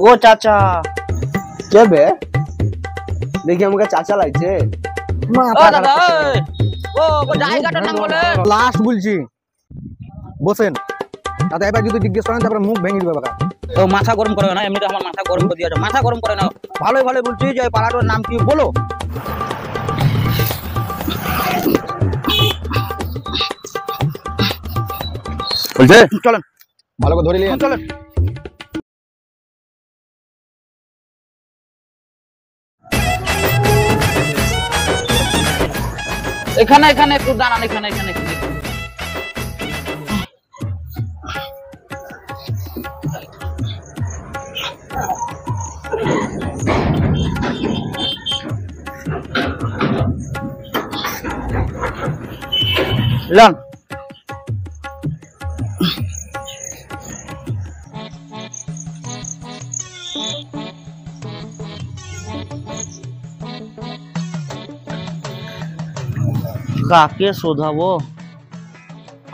ও চাচা কে বে? দেখি আমাকে চাচা লাগছে। ও দাদা ও জায়গাটার নাম বলে লাস্ট বলছি বসেন। দাদা এবার যদি জিজ্ঞেস করেন তারপরে মুখ ভেঙে দিবে বাবা। ও মাথা গরম করে না, এমনিতে আমার মাথা গরম করে দিয়েছে। মাথা গরম করে না, ভালোই ভালো বলছি যে পাড়াটার নাম কি বলো। বলছে চলেন ভালো করে ধরে নিয়ে চলেন। এখানে এখানে একটু দাঁড়ান, এখানে এখানে এখানে লন। কাকে শোধাবো?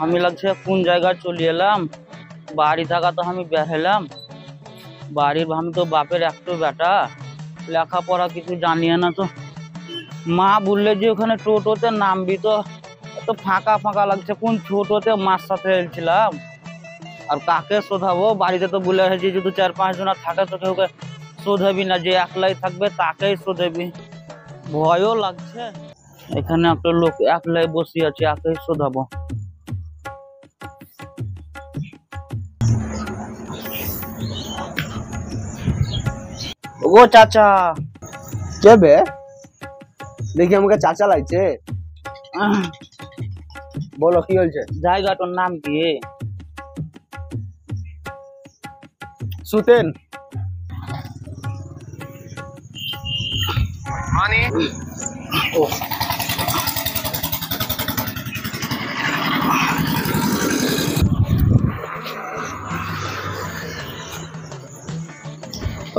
আমি লাগছে কোন জায়গায় চলে এলাম। বাড়ি থাকা তো আমি বেরলাম, বাড়ির আমি তো বাপের একটু বেটা, লেখাপড়া কিছু জানিয়ে না। তো মা বললে যে ওখানে টোটোতে নামবি, তো এত ফাঁকা ফাঁকা লাগছে। কোন ছোটোতে মার সাথে এলছিলাম, আর কাকে শোধাবো? বাড়িতে তো বলে হয়েছে যদি 4-5 জন থাকে তো কেউ শোধাবি না, যে একলাই থাকবে তাকেই শোধাবি। ভয়ও লাগছে। এখানে একটা লোক একলাই বসে আছে, একাই শোধাবো। ও চাচা কে বে? দেখি আমাকে চাচা লাগছে। বলো কি হয়েছে? জায়গাটার নাম কি? সুতেন।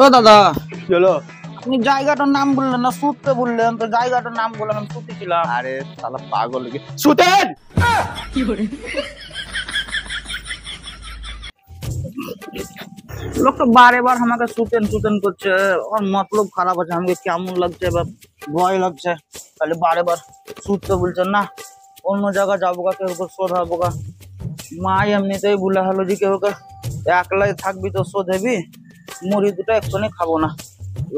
ও দাদা, কি হলো? আপনি জায়গাটার নাম বললেন না, সুতে বললেন তো। জায়গাটার নাম বললেন, আমি সুতে ছিলাম। আরে শালা পাগল নাকি? সুতেন। লোকটা বারে বার আমাকে সুতেন সুতেন করছে। ওর মতলব খারাপ আছে, আমাকে কেমন লাগছে, এবার ভয় লাগছে। তাহলে বারে বার সুতে বলছেন না, অন্য জায়গায় যাবো গা, কেউ শোধাবো গা। মা এমনিতেই বলে হলো যে কেউ একলাই থাকবি তো শোধেবি, মুড়ি দুটো এক্ষুনি খাবো না,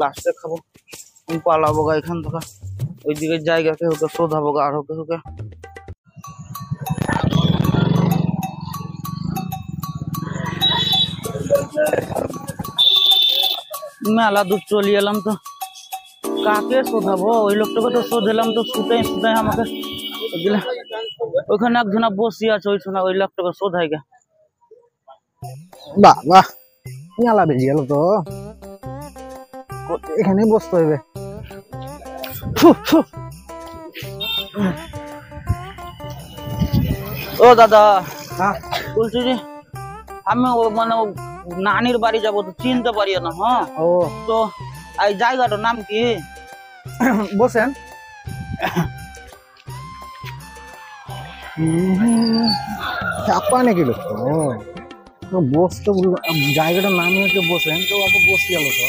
লাস্টে খাবো। আমি পালাবো গা এখান থেকে, ওইদিকে জায়গা কেউ শোধাবো গা আরো কেউ। মেলা দূর চলে এলাম, তো কাকে শোধাবো? ওই লোকটাকে তো শোধালাম, তো শুতে শুতে আমাকে ওইখানে একজনা বসে আছে, ওই লোকটাকে শোধাই গে। বাহ বাহ, মেলা বেজে গেল তো, এখানেই বসতে হবে। ও দাদা, বলছি যে আমি মানে নানির বাড়ি যাবো, তো চিনতে পারি না। হ্যাঁ, ও তো এই জায়গাটার নাম কি? বসেন। চাপা নাকি লোক তো বসতে জায়গাটার নাম হচ্ছে বসেন, তো অত বসে গেল তো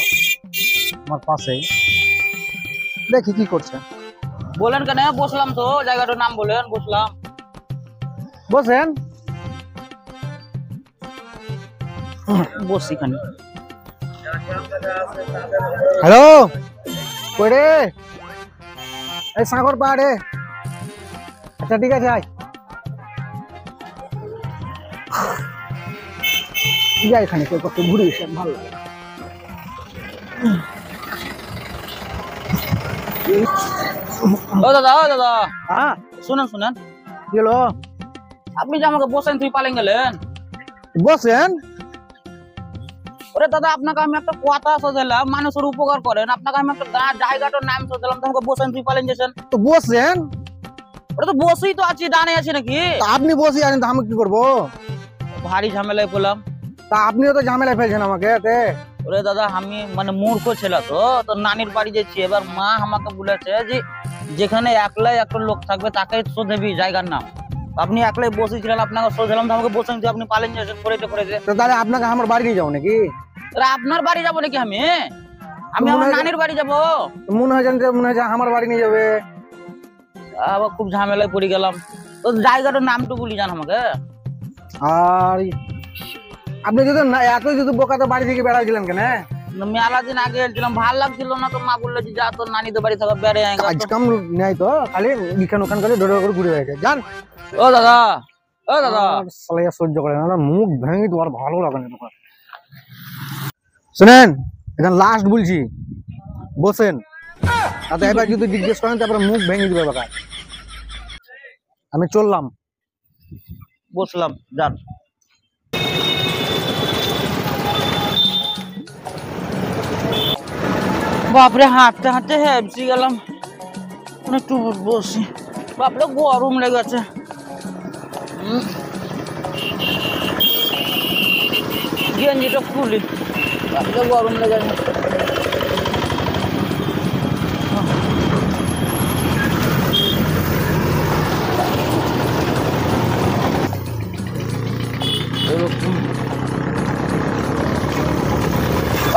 আমার পাশেই। দেখি কি করছে। বলেন কেন? বসলাম তো, জায়গাটার নাম বলেন, বসলাম। বসেন। বসি খানি। হ্যালো, কই রে? এই সাগর পাহাড়ে। আচ্ছা ঠিক আছে, আয় যাই এখানে কেউ কত ঘুরে এসে ভালো লাগে। ও দাদা, ও দাদা, হ্যাঁ শুনেন শুনেন, কি হলো? আপনি যে আমাকে বসেন তুই পালেন গেলেন। বসেন। ওরে দাদা, আপনাকে আমি একটা কথা শোধালাম, মানুষের উপকার করেন, আপনাকে আমি একটা জায়গাটার নাম শোধালাম, তোমাকে বসেন তুই পালেন গেছেন। তো বসেন। ওটা তো বসেই তো আছি, দাঁড়িয়ে আছি নাকি? তা আপনি বসে আছেন তো আমি কি করবো? ভারী ঝামেলায় পড়লাম। তা আপনিও তো ঝামেলায় ফেলছেন আমাকে। ওরে দাদা, আমি মানে মূর্খ ছিল তো নানির বাড়ি যাচ্ছি। এবার মা আমাকে বলেছে যে যেখানে একলাই একটা লোক থাকবে তাকে শোধাবি জায়গার নাম। আপনি একলাই বসেছিলেন, আপনাকে শোধালাম, তো আমাকে বসেন, আপনি পালেন যাচ্ছেন পড়েছে। তো তাহলে আপনাকে আমার বাড়ি নিয়ে যাও নাকি? আপনার বাড়ি যাবো নাকি আমি আমি আমার নানির বাড়ি যাবো। মনে হয় যে আমার বাড়ি নিয়ে যাবে। আবার খুব ঝামেলায় পড়ে গেলাম। তো জায়গাটার নামটু বলি জান আমাকে। আর আপনি যদি এতই যদি বোকাতে বাড়ি থেকে বেড়াইছিলেন কেন? মেলা দিন আগে এসেছিলাম, ভাল লাগছিল না, তো মা বললো যে যা তোর নানিদের বাড়ি থাকা বেড়ে কাজ কাম নেই তো, খালি ইখান ওখান করে ধরে করে ঘুরে বেড়াইছে। জান ও দাদা, ও দাদা, সালাইয়া সহ্য করে না, মুখ ভেঙে তোমার ভালো লাগে না তোমার। শুনেন, এখন লাস্ট বলছি, বসেন। তাতে এবার যদি জিজ্ঞেস করেন তারপরে মুখ ভেঙে দিবে বাবা। আমি চললাম। বসলাম, যান। বাপরে হাঁটতে হাঁটতে হেঁপসি গেলাম, একটু বসি। বাপরে গরম লেগেছে। গেঞ্জিটা খুলি, বাপরে গরম লেগেছে।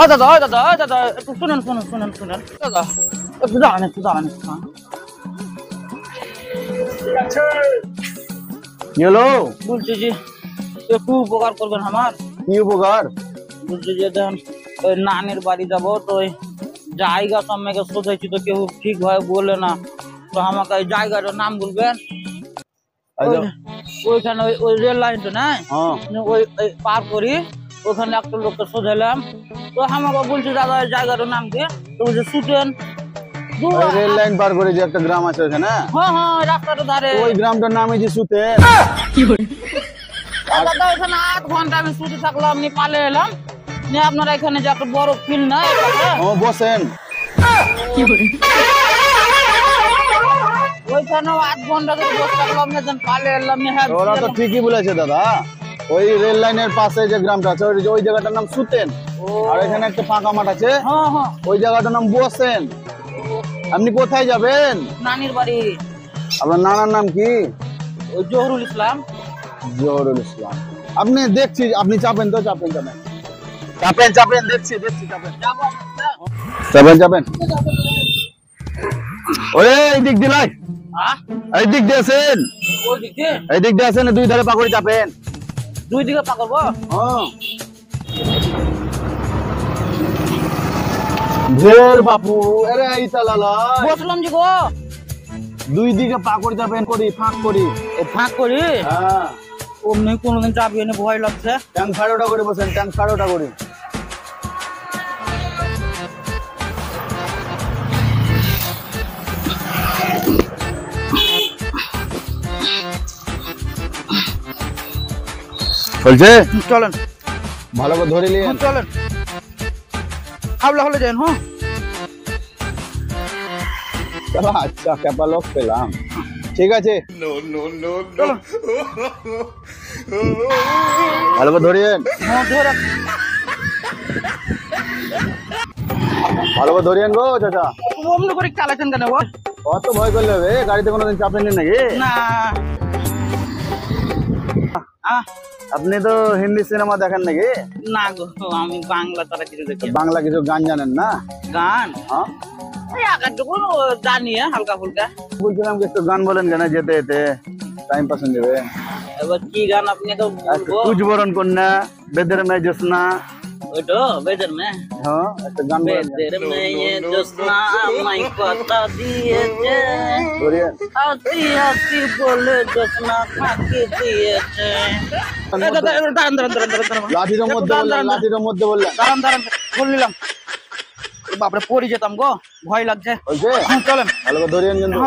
ও দাদা, ও দাদা, ও দাদা, একটু শুনেন শুনেন শুনেন শুনেন দাদা, একটু দাঁড়ান, একটু দাঁড়ান, একটু দাঁড়ান। কি হলো? বলছি যে একটু উপকার করবেন আমার। কি উপকার? বলছি যে দেন, ওই নানির বাড়ি যাবো, তো ওই জায়গা সম্পর্কে সোধাইছি, তো কেউ ঠিকভাবে বলে না, তো আমাকে ওই জায়গাটার নাম বলবেন। ওইখানে ওই রেল লাইনটা নাই, ওই পার করি, ওখানে একটা লোককে সোধাইলাম, তো আমাকে বলছে দাদা ওই জায়গাটার নাম কি? তো বলছে সুটেন। রেল লাইন পার করে যে একটা গ্রাম আছে ওখানে, হ্যাঁ হ্যাঁ, রাস্তাটার ধারে। ওই গ্রামটার নাম যে সুতেন। দাদা ওখানে 8 ঘন্টা আমি শুতে থাকলাম, নিয়ে পালে এলাম, নিয়ে আপনারা এখানে যে একটা বড় ফিল্ড নাই, বসেন। ওইখানেও 8 ঘন্টা ধরে বসে থাকলাম, নিয়ে পালে এলাম। ওরা তো ঠিকই বলেছে দাদা, ওই রেল লাইনের পাশে যে গ্রামটা আছে ওই জায়গাটার নাম সুতেন, আর এখানে একটা ফাঁকা মাঠ আছে, ওই জায়গাটার নাম বসেন। আপনি কোথায় যাবেন? নানির বাড়ি। আপনার নানার নাম কি? ওই জহুরুল ইসলাম। জহুরুল ইসলাম। আপনি দেখছি, আপনি চাপেন তো, চাপেন চাপেন চাপেন চাপেন, দেখছি দেখছি, চাপেন চাপেন চাপেন। ওরে এই দিক দিলাই, এই দিক দিয়ে আছেন, ওই দিক দিয়ে, এই দিক দিয়ে আছেন, দুই ধারে পাকড়ি চাপেন। দুই দিকে পাকড়বো? ঢের বাপু, আরে এই চালালা বসলাম যে গো। দুই দিকে পাকড়ি চাপেন, করি ফাঁক করি, ও ফাঁক করি। হ্যাঁ, অমনি কোনোদিন চাপিয়ে নে, ভয় লাগছে। ট্যাঙ্ক ফাড়োটা করে বসেন, ট্যাঙ্ক ফাড়োটা করি। চলছে, চলেন ভালো করে ধরে নিয়ে চলেন, হাওলা হলে যান। হ্যাঁ আচ্ছা, ক্যাপা লোক পেলাম, ঠিক আছে চলো। ভালো করে ধরিয়েন, ভালো করে ধরিয়েন গো চাচা। অমনি করে চালাচ্ছেন কেন গো? অত ভয় করলে হবে? গাড়িতে কোনোদিন চাপেননি নাকি? না। আপনি তো হিন্দি সিনেমা দেখেন নাকি? না গো, আমি বাংলা তারা কিছু দেখি। বাংলা কিছু গান জানেন না? গান হ্যাঁ, এই আগারটুকু জানি, হালকা ফুলকা। বলছিলাম কি একটু গান বলেন কেন, যেতে যেতে টাইম পাস হয়ে যাবে। এবার কি গান আপনি তো বলবো? কুচ বরণ কন্যা, বেদের মেয়ে জোসনা। ওই তো বেদের মেয়ে। হ্যাঁ, একটা গান বলেন। বেদের মেয়ে জোসনা আমায় কথা দিয়েছে, ধরিয়েন। হাসি হাসি বলে জোসনা ফাঁকি দিয়েছে। দাঁড়ান দাঁড়ান দাঁড়ান দাঁড়ান, লাঠির মধ্যে বললেন, লাঠির মধ্যে বললেন। দাঁড়ান দাঁড়ান, বললাম বাপরে পড়ে যেতাম গো, ভয় লাগছে। চলেন ভালো করে ধরিয়েন কিন্তু।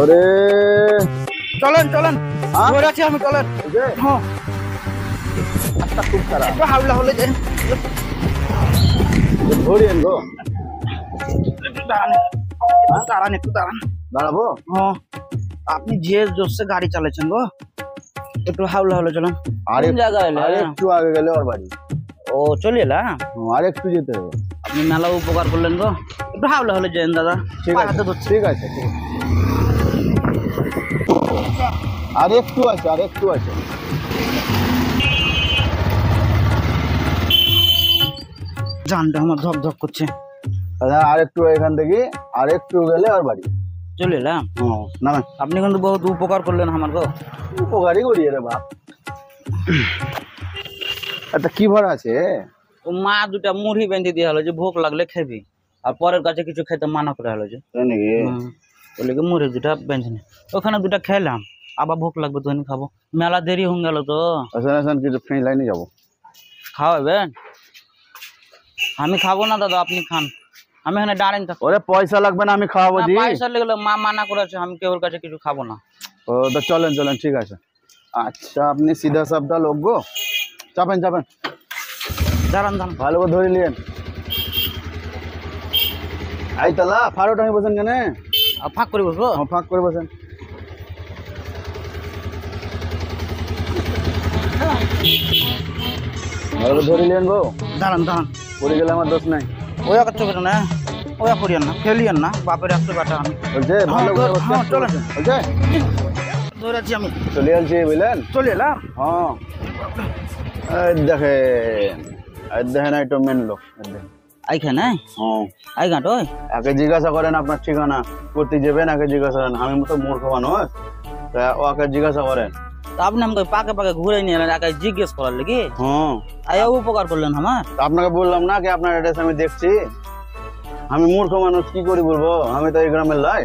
ওরে চলেন চলেন, ধরে আছি আমি, চলেন। রাস্তা খুব খারাপ, একটু হাওলা হলে যাই। ধরিয়েন গো। দাঁড়ান দাঁড়ান, একটু দাঁড়ান। দাঁড়াবো? আপনি যে জোরসে গাড়ি চালাচ্ছেন গো, একটু হাওলা হলে চলেন। আরে জায়গায় একটু আগে গেলে ওর বাড়ি। ও চলে এলা, আর একটু যেতে হবে। আপনি মেলা উপকার করলেন গো, একটু হাওলা হলে যান দাদা। ঠিক আছে, ঠিক আছে, ঠিক আছে। আর একটু আছে, আর একটু আছে। জানটা আমার ধক ধক করছে। দাদা আর একটু এখান থেকে, আর একটু গেলে আর বাড়ি চলে এলাম। না আপনি কিন্তু বহুত উপকার করলেন আমার গো। উপকারই করিয়ে রে বাপ। আচ্ছা কি ভরা আছে? ও মা দুটা মুড়ি বেঁধে দিয়ে হলো যে ভোগ লাগলে খেবি, আর পরের কাছে কিছু খেতে মানা করে হলো যে তাই নাকি? বলে কি মুড়ি দুটা বেঁধে নে। ওখানে দুটা খেলাম, আবার ভোগ লাগবে তো খাবো। মেলা দেরি হয়ে গেল তো। আসেন কিছু ফ্রেঞ্চ লাইনে যাবো। খাওয়াবেন? আমি খাবো না দাদা, আপনি খান। আমি এখানে দাঁড়ান থাকবো। ওরে পয়সা লাগবে না, আমি খাওয়াবো জি। পয়সা লেগে মা মানা করেছে, আমি কেউর কাছে কিছু খাবো না। ও তো চলেন চলেন, ঠিক আছে। আচ্ছা আপনি সিধা সাপটা লোক গো, চাপেন চাপেন, দাঁড়ান দাঁড়ান। ভালো করে ধরে নিলেন। এই তালা ফাড়োটা আমি বসেন কেন? ফাঁক করে বসবো? ফাঁক করে বসেন। ভালো করে ধরে নিলেন গো। দাঁড়ান দাঁড়ান। পড়ে গেলে আমার দোষ নাই। ওয়া করতে পারো না, ওয়া করিয়েন না, ফেলিয়েন না, বাপের একটা বেটা আমি। বলছে ভালো করে বসেন। চলেন। বলছে ধরেছি আমি, চলে আসছি বুঝলেন। চলে এলাম। হ্যাঁ এই দেখেন, এই দেখেন একটু মেন লোক। এইখানে হ্যাঁ এই গাঁট ওই একে জিজ্ঞাসা করেন আপনার ঠিকানা করতে যাবেন, একে জিজ্ঞাসা করেন। আমি তো মূর্খ মানুষ, ওকে জিজ্ঞাসা করেন। তো আপনি আমাকে পাকে পাকে ঘুরে নিয়ে এলেন, একে জিজ্ঞেস করার লেগে। হ্যাঁ আয়া উপকার করলেন আমার। আপনাকে বললাম না কি আপনার অ্যাড্রেস আমি দেখছি। আমি মূর্খ মানুষ, কি করি বলবো, আমি তো এই গ্রামের লাই।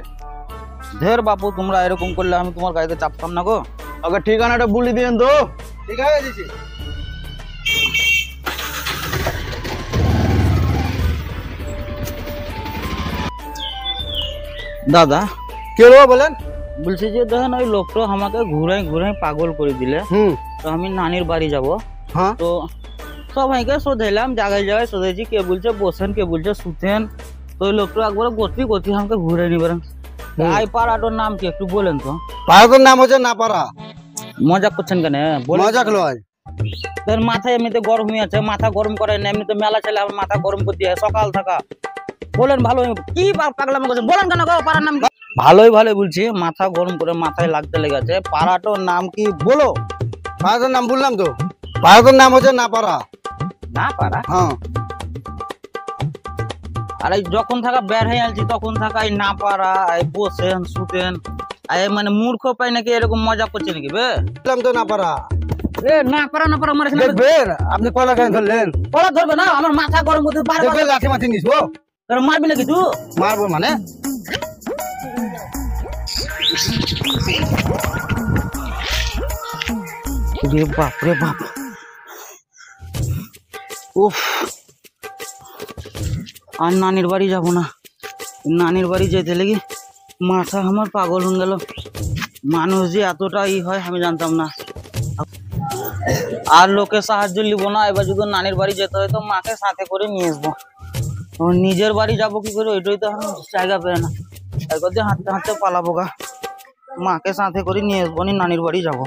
ধের বাপু, তোমরা এরকম করলে আমি তোমার গাড়িতে চাপতাম না গো। ওকে ঠিকানাটা বলে দিয়েন তো। ঠিক আছে দিছি। দাদা কে লো বলেন? বলছি যে দেখেন ওই লোকটা আমাকে ঘুরাই ঘুরাই পাগল করে দিলে। তো আমি নানির বাড়ি যাব। হ্যাঁ তো সবাইকে শোধাইলাম, জায়গায় জায়গায় শোধাইছি, কে বলছে বসেন, কে বলছে শুতেন। তো ওই লোকটা একবার গতি গতি আমাকে ঘুরে নিবেন। এই পাড়াটার নাম কি একটু বলেন তো? পাড়ার নাম হচ্ছে না পাড়া। মজা করছেন কেন? মজাক লয়। তোর মাথায় এমনিতে গরম হয়ে আছে, মাথা গরম করে না, এমনিতে মেলা ছেলে আমার মাথা গরম করতে হয় সকাল থাকা। বলেন ভালো কি পাগলামি করছেন, বলেন কেন গো? পাড়ার নাম ভালোই ভালো বলছি, মাথা গরম করে মাথায় লাগতে লেগেছে। পাড়াটার নাম কি বলো? পাড়ার নাম বললাম তো, পাড়ার নাম হচ্ছে না পাড়া। না পাড়া? হ্যাঁ। আর এই যখন থাকা বের হয়ে আলছি তখন থাকা এই না পাড়া, এই বসেন শুতেন, এই মানে মূর্খ পাই নাকি এরকম মজা করছে নাকি বে? বললাম তো না পাড়া। এ না পাড়া না পাড়া মানে দেখবেন আপনি কলা কেন ধরলেন? পড়া ধরবে না, আমার মাথা গরম করতে পারবে। দেখবেন লাঠি মাঠি নিসবো। তোর মারবি নাকি তুই? মারবো মানে? রে বাপ রে বাপ, উফ। আর নানির বাড়ি যাব না, নানির বাড়ি যেতে লেগে মাথা আমার পাগল হয়ে গেল। মানুষ যে এতটা হয় আমি জানতাম না। আর লোকের সাহায্য নিব না, এবার যদি নানির বাড়ি যেতে হয় তো মাকে সাথে করে নিয়ে আসবো। নিজের বাড়ি যাবো কি করে, ওইটাই তো এখন জায়গা পেয়ে না। একবার দিয়ে হাঁটতে হাঁটতে পালাবো গা, মাকে সাথে করে নিয়ে আসবো, নানির বাড়ি যাবো।